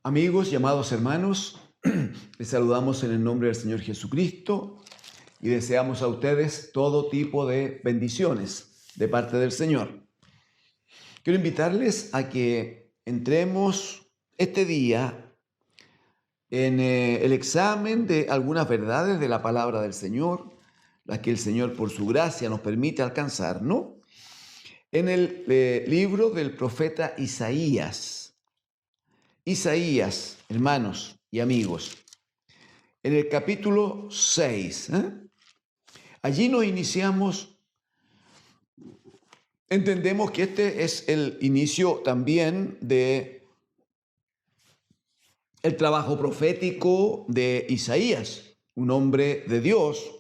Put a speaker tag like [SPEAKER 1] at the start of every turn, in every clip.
[SPEAKER 1] Amigos y amados hermanos, les saludamos en el nombre del Señor Jesucristo y deseamos a ustedes todo tipo de bendiciones de parte del Señor. Quiero invitarles a que entremos este día en el examen de algunas verdades de la palabra del Señor, las que el Señor por su gracia nos permite alcanzar, ¿no? En el libro del profeta Isaías. Isaías, hermanos y amigos, en el capítulo 6, allí nos iniciamos. Entendemos que este es el inicio también de el trabajo profético de Isaías, un hombre de Dios.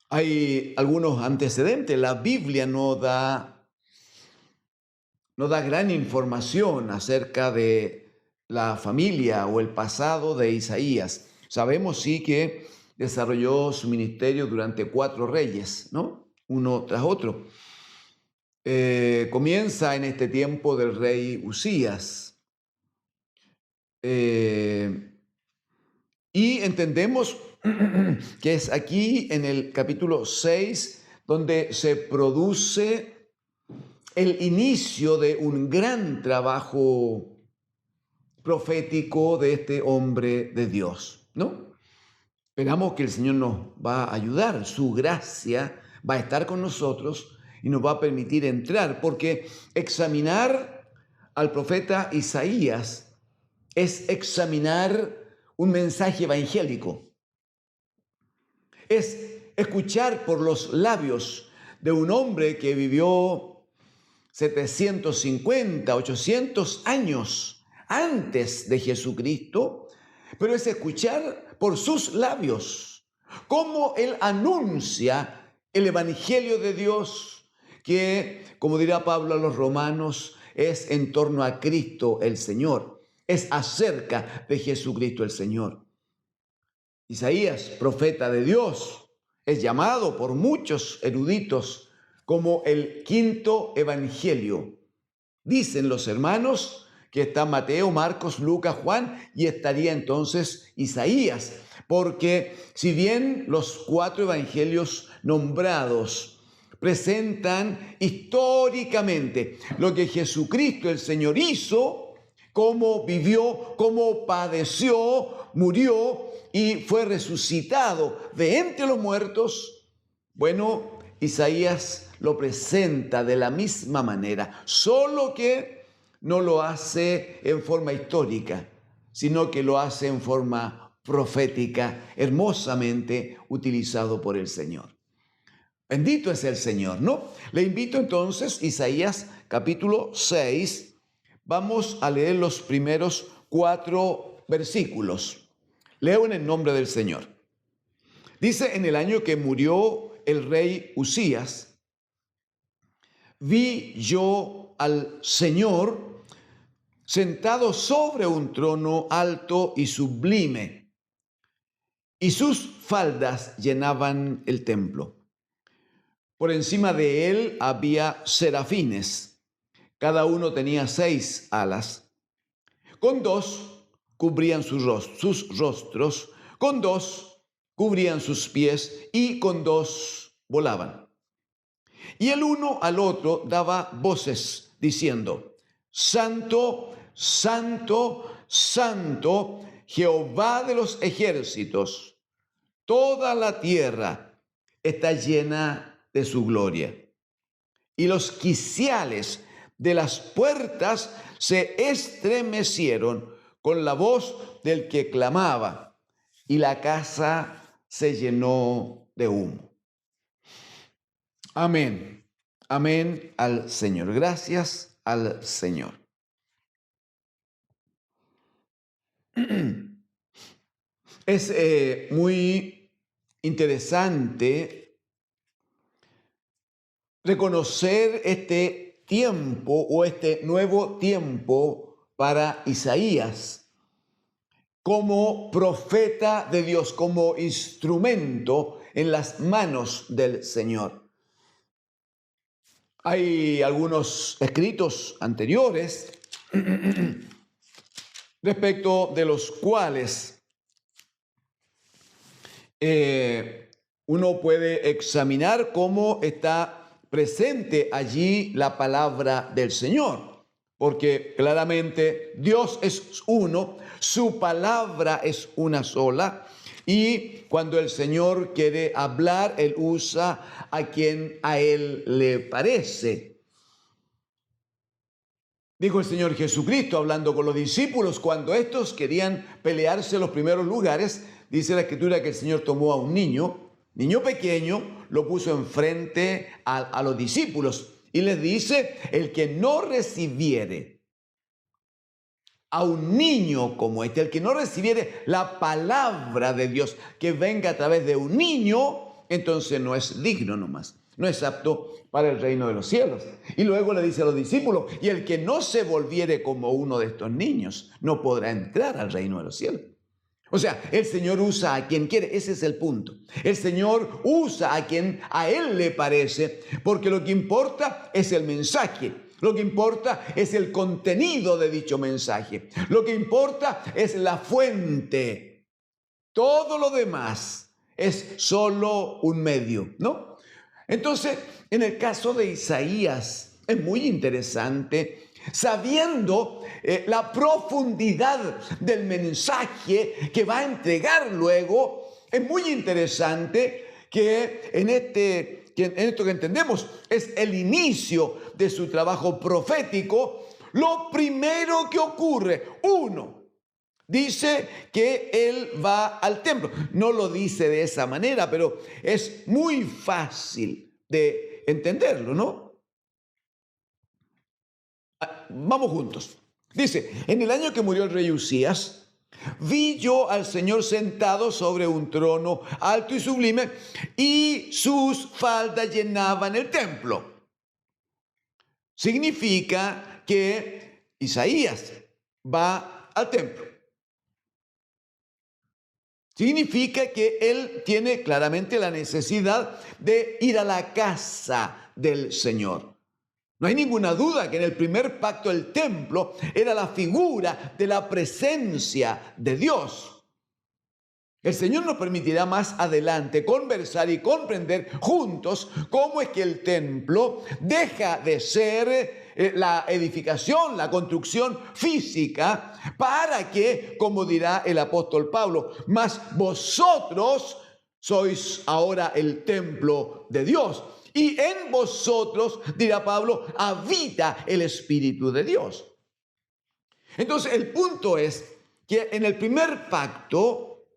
[SPEAKER 1] Hay algunos antecedentes. La Biblia no da gran información acerca de la familia o el pasado de Isaías. Sabemos sí que desarrolló su ministerio durante 4 reyes, ¿no? Uno tras otro. Comienza en este tiempo del rey Usías. Y entendemos que es aquí en el capítulo 6 donde se produce el inicio de un gran trabajo profético de este hombre de Dios, ¿no? Esperamos que el Señor nos va a ayudar, su gracia va a estar con nosotros y nos va a permitir entrar, porque examinar al profeta Isaías es examinar un mensaje evangélico, es escuchar por los labios de un hombre que vivió 750, 800 años antes de Jesucristo, pero es escuchar por sus labios cómo él anuncia el evangelio de Dios, que, como dirá Pablo a los romanos, es en torno a Cristo el Señor, es acerca de Jesucristo el Señor. Isaías, profeta de Dios, es llamado por muchos eruditos como el quinto evangelio. Dicen los hermanos que está Mateo, Marcos, Lucas, Juan, y estaría entonces Isaías, porque si bien los 4 evangelios nombrados presentan históricamente lo que Jesucristo el Señor hizo, cómo vivió, cómo padeció, murió y fue resucitado de entre los muertos, bueno, Isaías lo presenta de la misma manera, solo que no lo hace en forma histórica, sino que lo hace en forma profética, hermosamente utilizado por el Señor. Bendito es el Señor, ¿no? Le invito entonces, Isaías capítulo 6, vamos a leer los primeros 4 versículos. Leo en el nombre del Señor. Dice: en el año que murió el rey Usías, vi yo al Señor sentado sobre un trono alto y sublime, y sus faldas llenaban el templo. Por encima de él había serafines, cada uno tenía 6 alas. Con 2 cubrían sus rostros, con 2 cubrían sus pies y con 2 volaban. Y el uno al otro daba voces diciendo: Santo, Santo, Santo, Jehová de los ejércitos, toda la tierra está llena de su gloria. Y los quiciales de las puertas se estremecieron con la voz del que clamaba, y la casa se llenó de humo. Amén. Amén al Señor. Gracias al Señor. Es muy interesante reconocer este tiempo o este nuevo tiempo para Isaías como profeta de Dios, como instrumento en las manos del Señor. Hay algunos escritos anteriores respecto de los cuales uno puede examinar cómo está presente allí la palabra del Señor, porque claramente Dios es uno, su palabra es una sola, y cuando el Señor quiere hablar, Él usa a quien a Él le parece. Dijo el Señor Jesucristo hablando con los discípulos cuando estos querían pelearse en los primeros lugares. Dice la Escritura que el Señor tomó a un niño pequeño, lo puso enfrente a los discípulos y les dice: el que no recibiere a un niño como este, el que no recibiere la palabra de Dios que venga a través de un niño, entonces no es digno nomás, no es apto para el reino de los cielos. Y luego le dice a los discípulos: y el que no se volviere como uno de estos niños no podrá entrar al reino de los cielos. O sea, el Señor usa a quien quiere, ese es el punto. El Señor usa a quien a Él le parece, porque lo que importa es el mensaje. Lo que importa es el contenido de dicho mensaje. Lo que importa es la fuente. Todo lo demás es solo un medio, ¿no? Entonces, en el caso de Isaías, es muy interesante, sabiendo la profundidad del mensaje que va a entregar luego, es muy interesante que en esto que entendemos es el inicio de su trabajo profético. Lo primero que ocurre, dice que él va al templo. No lo dice de esa manera, pero es muy fácil de entenderlo, ¿no? Vamos juntos. Dice: en el año que murió el rey Usías, vi yo al Señor sentado sobre un trono alto y sublime, y sus faldas llenaban el templo. Significa que Isaías va al templo. Significa que él tiene claramente la necesidad de ir a la casa del Señor. No hay ninguna duda que en el primer pacto el templo era la figura de la presencia de Dios. El Señor nos permitirá más adelante conversar y comprender juntos cómo es que el templo deja de ser la edificación, la construcción física, para que, como dirá el apóstol Pablo, mas vosotros sois ahora el templo de Dios. Y en vosotros, dirá Pablo, habita el Espíritu de Dios. Entonces, el punto es que en el primer pacto,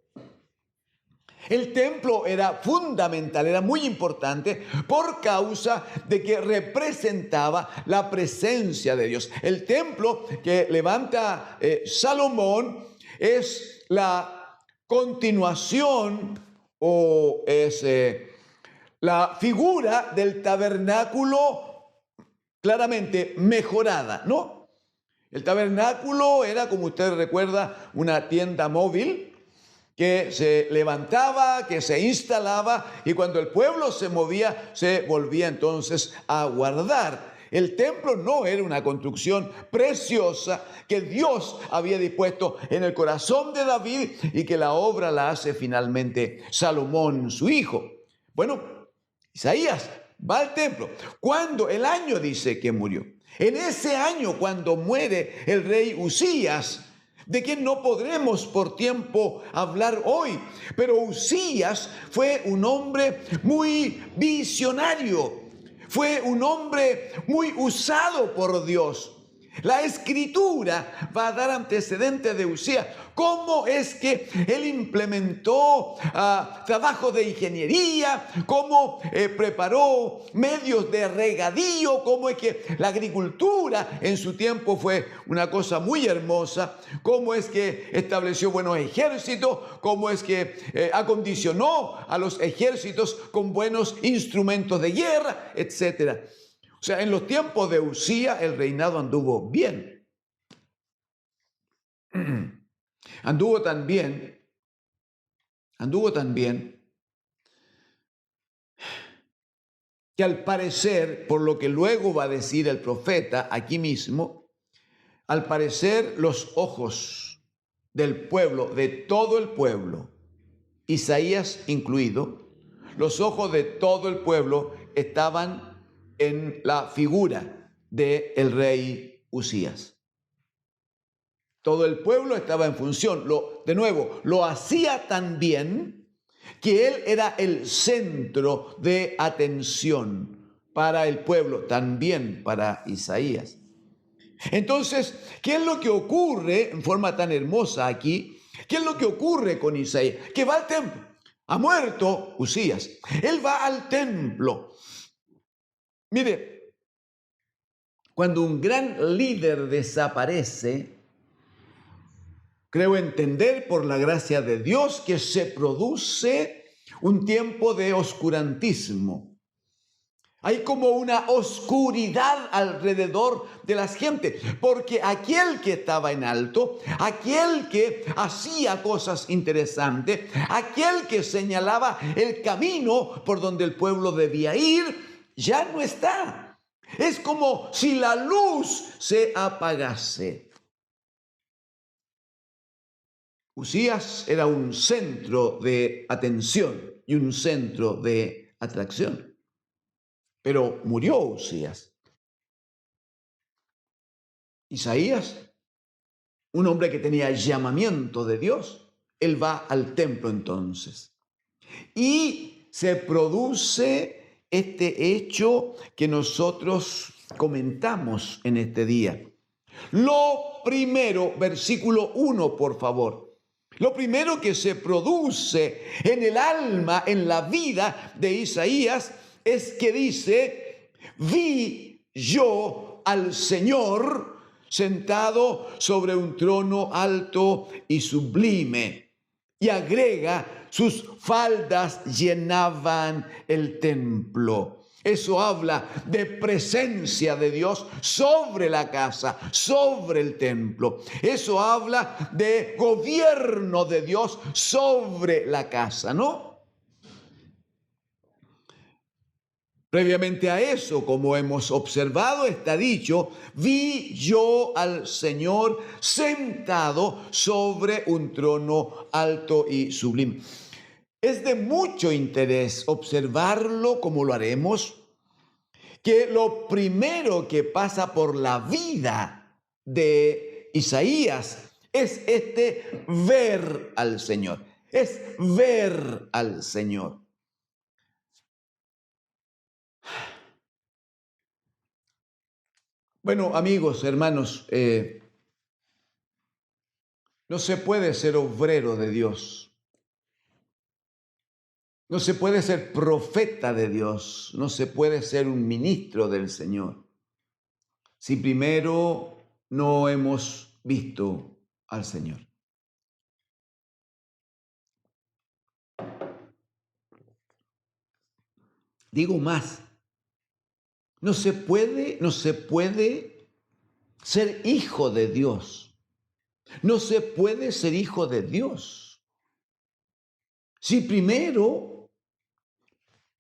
[SPEAKER 1] el templo era fundamental, era muy importante por causa de que representaba la presencia de Dios. El templo que levanta Salomón es la continuación o es la figura del tabernáculo claramente mejorada, ¿no? El tabernáculo era, como usted recuerda, una tienda móvil que se levantaba, que se instalaba, y cuando el pueblo se movía, se volvía entonces a guardar. El templo no era una construcción preciosa que Dios había dispuesto en el corazón de David y que la obra la hace finalmente Salomón, su hijo. Bueno, Isaías va al templo. Cuando el año dice que murió. En ese año, cuando muere el rey Usías, de quien no podremos por tiempo hablar hoy, pero Usías fue un hombre muy visionario, fue un hombre muy usado por Dios. La Escritura va a dar antecedentes de Usías. ¿Cómo es que él implementó trabajos de ingeniería? ¿Cómo preparó medios de regadío? ¿Cómo es que la agricultura en su tiempo fue una cosa muy hermosa? ¿Cómo es que estableció buenos ejércitos? ¿Cómo es que acondicionó a los ejércitos con buenos instrumentos de guerra, etcétera? O sea, en los tiempos de Usías el reinado anduvo bien. Anduvo tan bien que al parecer, por lo que luego va a decir el profeta aquí mismo, al parecer los ojos del pueblo, de todo el pueblo, Isaías incluido, los ojos de todo el pueblo estaban en la figura del rey Usías. Todo el pueblo estaba en función. De nuevo, lo hacía tan bien que él era el centro de atención para el pueblo, también para Isaías. Entonces, ¿qué es lo que ocurre en forma tan hermosa aquí? ¿Qué es lo que ocurre con Isaías? Que va al templo. Ha muerto Usías. Él va al templo. Mire, cuando un gran líder desaparece, creo entender por la gracia de Dios que se produce un tiempo de oscurantismo. Hay como una oscuridad alrededor de las gentes, porque aquel que estaba en alto, aquel que hacía cosas interesantes, aquel que señalaba el camino por donde el pueblo debía ir, ya no está. Es como si la luz se apagase. Usías era un centro de atención y un centro de atracción. Pero murió Usías. Isaías, un hombre que tenía llamamiento de Dios, él va al templo entonces. Y se produce este hecho que nosotros comentamos en este día. Lo primero, versículo 1, por favor. Lo primero que se produce en el alma, en la vida de Isaías, es que dice: vi yo al Señor sentado sobre un trono alto y sublime. Y agrega: sus faldas llenaban el templo. Eso habla de presencia de Dios sobre la casa, sobre el templo. Eso habla de gobierno de Dios sobre la casa, ¿no? Previamente a eso, como hemos observado, está dicho: vi yo al Señor sentado sobre un trono alto y sublime. Es de mucho interés observarlo, como lo haremos, que lo primero que pasa por la vida de Isaías es este ver al Señor. Es ver al Señor. Bueno, amigos, hermanos, no se puede ser obrero de Dios. No se puede ser profeta de Dios, no se puede ser un ministro del Señor, si primero no hemos visto al Señor. Digo más, no se puede ser hijo de Dios. No se puede ser hijo de Dios si primero,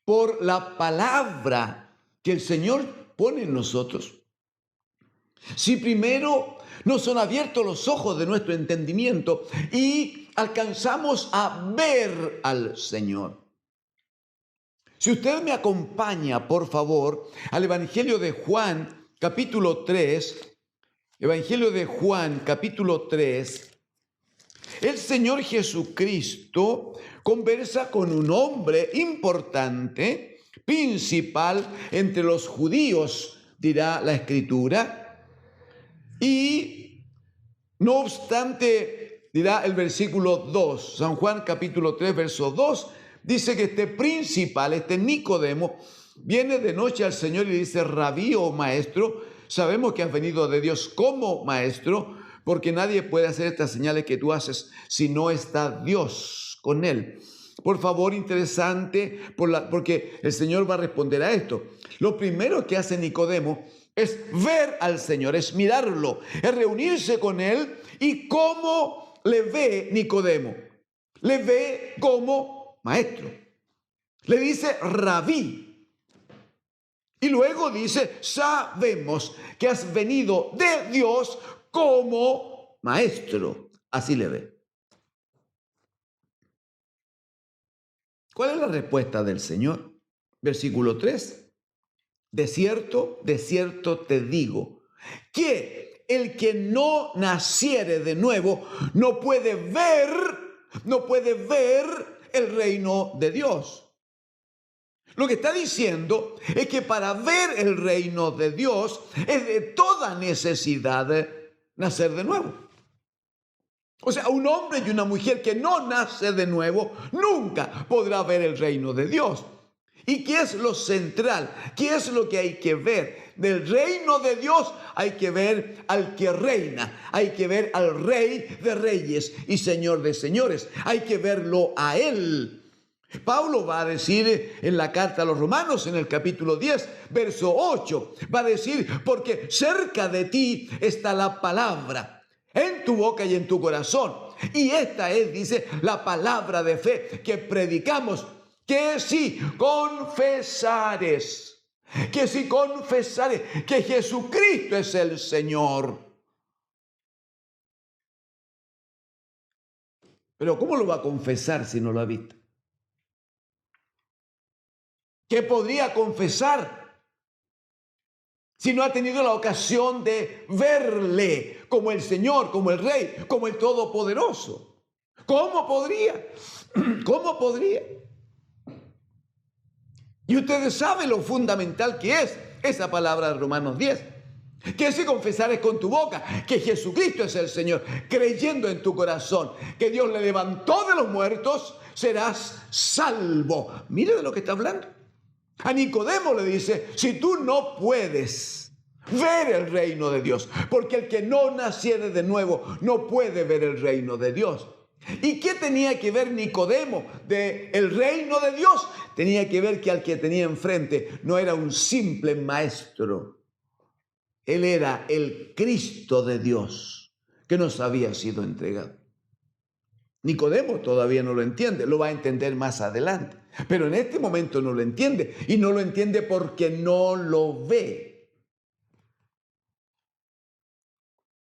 [SPEAKER 1] por la palabra que el Señor pone en nosotros, si primero no son abiertos los ojos de nuestro entendimiento y alcanzamos a ver al Señor. Si usted me acompaña, por favor, al Evangelio de Juan, capítulo 3, Evangelio de Juan, capítulo 3, el Señor Jesucristo conversa con un hombre importante, principal entre los judíos, dirá la Escritura, y no obstante, dirá el versículo 2, San Juan capítulo 3, verso 2, dice que este principal, este Nicodemo, viene de noche al Señor y le dice: Rabí, o maestro, sabemos que has venido de Dios como maestro, porque nadie puede hacer estas señales que tú haces si no está Dios con él. Por favor, interesante, porque el Señor va a responder a esto. Lo primero que hace Nicodemo es ver al Señor, es mirarlo, es reunirse con él. ¿Y cómo le ve Nicodemo? Le ve como maestro. Le dice rabí. Y luego dice: sabemos que has venido de Dios como maestro. así le ve. ¿Cuál es la respuesta del Señor? Versículo 3. De cierto te digo, que el que no naciere de nuevo no puede ver el reino de Dios. Lo que está diciendo es que para ver el reino de Dios es de toda necesidad nacer de nuevo. O sea, un hombre y una mujer que no nace de nuevo nunca podrá ver el reino de Dios. ¿Y qué es lo central? ¿Qué es lo que hay que ver? Del reino de Dios hay que ver al que reina, hay que ver al Rey de Reyes y Señor de Señores, hay que verlo a Él. Pablo va a decir en la carta a los Romanos, en el capítulo 10, verso 8, va a decir, porque cerca de ti está la palabra, en tu boca y en tu corazón. Y esta es, dice, la palabra de fe que predicamos, que si confesares que Jesucristo es el Señor. Pero ¿cómo lo va a confesar si no lo ha visto? ¿Qué podría confesar si no ha tenido la ocasión de verle como el Señor, como el Rey, como el Todopoderoso? ¿Cómo podría? ¿Cómo podría? Y ustedes saben lo fundamental que es esa palabra de Romanos 10. Que si confesares con tu boca que Jesucristo es el Señor, creyendo en tu corazón que Dios le levantó de los muertos, serás salvo. Mire de lo que está hablando. A Nicodemo le dice, si tú no puedes ver el reino de Dios, porque el que no naciere de nuevo no puede ver el reino de Dios. ¿Y qué tenía que ver Nicodemo del reino de Dios? Tenía que ver que al que tenía enfrente no era un simple maestro. Él era el Cristo de Dios que nos había sido entregado. Nicodemo todavía no lo entiende, lo va a entender más adelante. Pero en este momento no lo entiende, y no lo entiende porque no lo ve.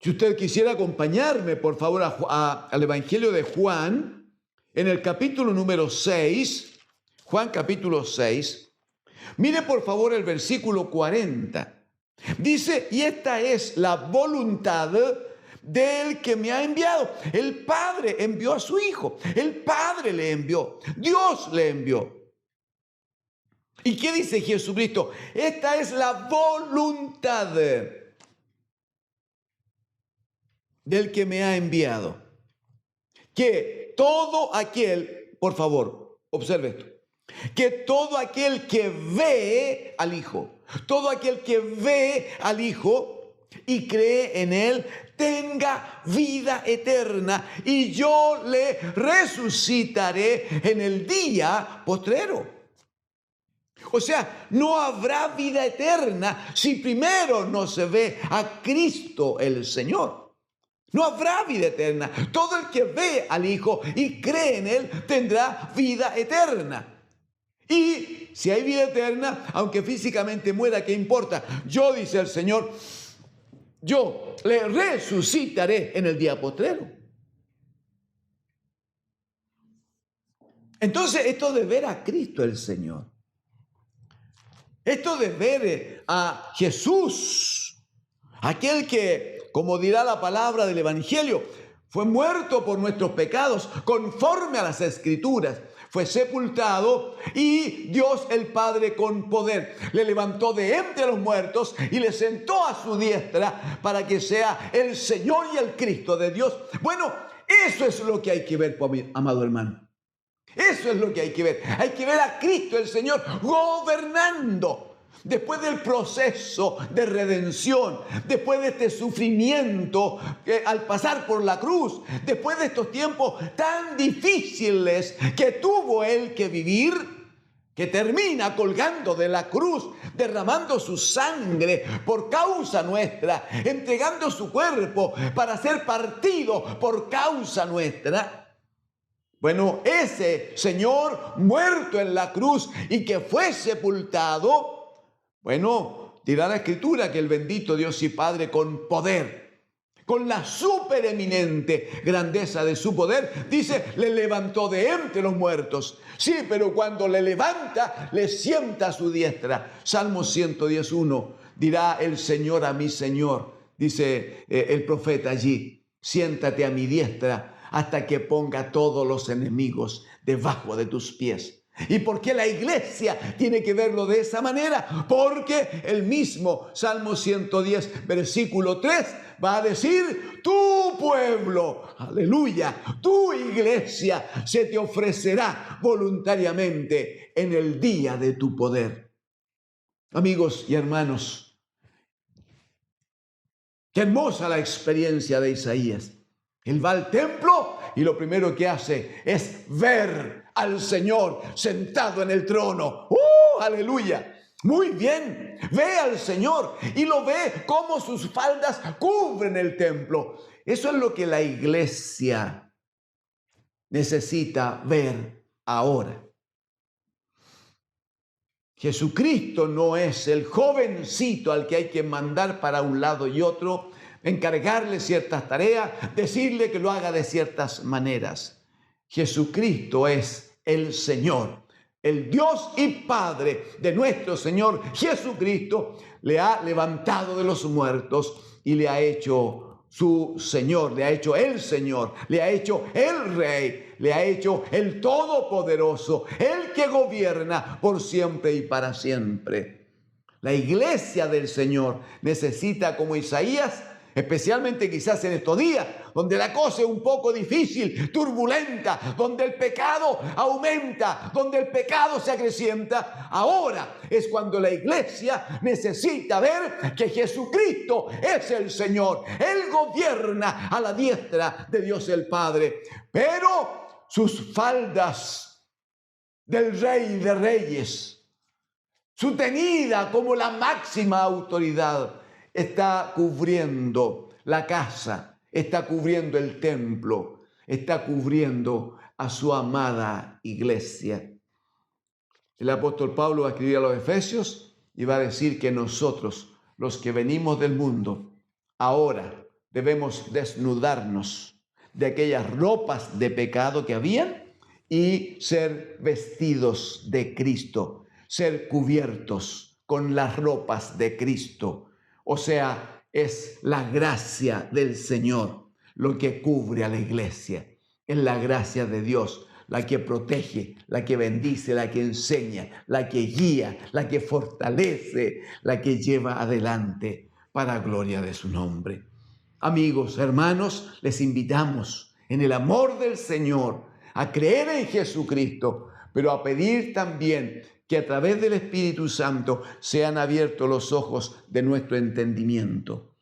[SPEAKER 1] Si usted quisiera acompañarme, por favor, al Evangelio de Juan, en el capítulo número 6, Juan capítulo 6, mire por favor el versículo 40. Dice, y esta es la voluntad del que me ha enviado. El Padre envió a su Hijo. El Padre le envió. Dios le envió. ¿Y qué dice Jesucristo? Esta es la voluntad del que me ha enviado. Que todo aquel, por favor, observe esto, que todo aquel que ve al Hijo, todo aquel que ve al Hijo y cree en Él, tenga vida eterna, y yo le resucitaré en el día postrero. O sea, no habrá vida eterna si primero no se ve a Cristo el Señor. No habrá vida eterna. Todo el que ve al Hijo y cree en Él tendrá vida eterna. Y si hay vida eterna, aunque físicamente muera, ¿qué importa? Yo, dice el Señor, yo le resucitaré en el día postrero. Entonces, esto de ver a Cristo el Señor, esto de ver a Jesús, aquel que, como dirá la palabra del Evangelio, fue muerto por nuestros pecados conforme a las Escrituras, fue sepultado y Dios el Padre con poder le levantó de entre los muertos y le sentó a su diestra para que sea el Señor y el Cristo de Dios. Bueno, eso es lo que hay que ver, amado hermano. Eso es lo que hay que ver. Hay que ver a Cristo el Señor gobernando. Después del proceso de redención, después de este sufrimiento al pasar por la cruz, después de estos tiempos tan difíciles que tuvo Él que vivir, que termina colgando de la cruz, derramando su sangre por causa nuestra, entregando su cuerpo para ser partido por causa nuestra. Bueno, ese Señor muerto en la cruz y que fue sepultado, bueno, dirá la Escritura que el bendito Dios y Padre con poder con la supereminente grandeza de su poder, dice, le levantó de entre los muertos. Sí, pero cuando le levanta, le sienta a su diestra. Salmo 110:1, dirá el Señor a mi Señor, dice el profeta allí, siéntate a mi diestra hasta que ponga todos los enemigos debajo de tus pies. ¿Y por qué la iglesia tiene que verlo de esa manera? Porque el mismo Salmo 110, versículo 3, va a decir, tu pueblo, aleluya, tu iglesia se te ofrecerá voluntariamente en el día de tu poder. Amigos y hermanos, qué hermosa la experiencia de Isaías. Él va al templo y lo primero que hace es ver al Señor sentado en el trono. ¡Aleluya! Muy bien, ve al Señor y lo ve como sus faldas cubren el templo. Eso es lo que la iglesia necesita ver ahora. Jesucristo no es el jovencito al que hay que mandar para un lado y otro, encargarle ciertas tareas, decirle que lo haga de ciertas maneras. Jesucristo es el Señor, el Dios y Padre de nuestro Señor Jesucristo. Le ha levantado de los muertos y le ha hecho su Señor, le ha hecho el Señor, le ha hecho el Rey, le ha hecho el Todopoderoso, el que gobierna por siempre y para siempre. La iglesia del Señor necesita, como Isaías, especialmente quizás en estos días, donde la cosa es un poco difícil, turbulenta, donde el pecado aumenta, donde el pecado se acrecienta. Ahora es cuando la iglesia necesita ver que Jesucristo es el Señor. Él gobierna a la diestra de Dios el Padre, pero sus faldas del Rey de Reyes, su tenida como la máxima autoridad, está cubriendo la casa, está cubriendo el templo, está cubriendo a su amada iglesia. El apóstol Pablo va a escribir a los Efesios y va a decir que nosotros, los que venimos del mundo, ahora debemos desnudarnos de aquellas ropas de pecado que habían y ser vestidos de Cristo, ser cubiertos con las ropas de Cristo. O sea, es la gracia del Señor lo que cubre a la iglesia. Es la gracia de Dios la que protege, la que bendice, la que enseña, la que guía, la que fortalece, la que lleva adelante para gloria de su nombre. Amigos, hermanos, les invitamos en el amor del Señor a creer en Jesucristo, pero a pedir también que a través del Espíritu Santo sean abiertos los ojos de nuestro entendimiento,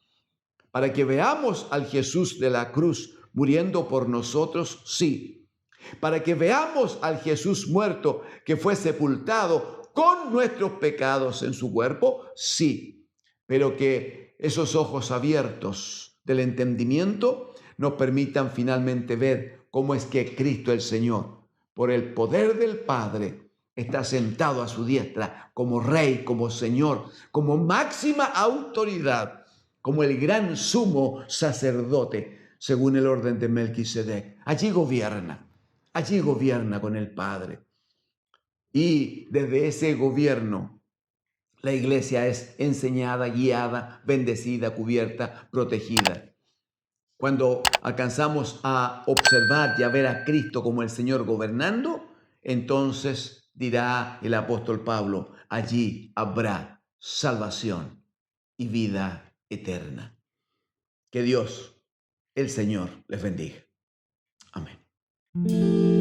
[SPEAKER 1] para que veamos al Jesús de la cruz muriendo por nosotros, sí, para que veamos al Jesús muerto que fue sepultado con nuestros pecados en su cuerpo, sí, pero que esos ojos abiertos del entendimiento nos permitan finalmente ver cómo es que Cristo el Señor, por el poder del Padre, está sentado a su diestra como Rey, como Señor, como máxima autoridad, como el gran sumo sacerdote, según el orden de Melquisedec. Allí gobierna con el Padre. Y desde ese gobierno, la iglesia es enseñada, guiada, bendecida, cubierta, protegida. Cuando alcanzamos a observar y a ver a Cristo como el Señor gobernando, entonces dirá el apóstol Pablo, allí habrá salvación y vida eterna. Que Dios, el Señor, les bendiga. Amén.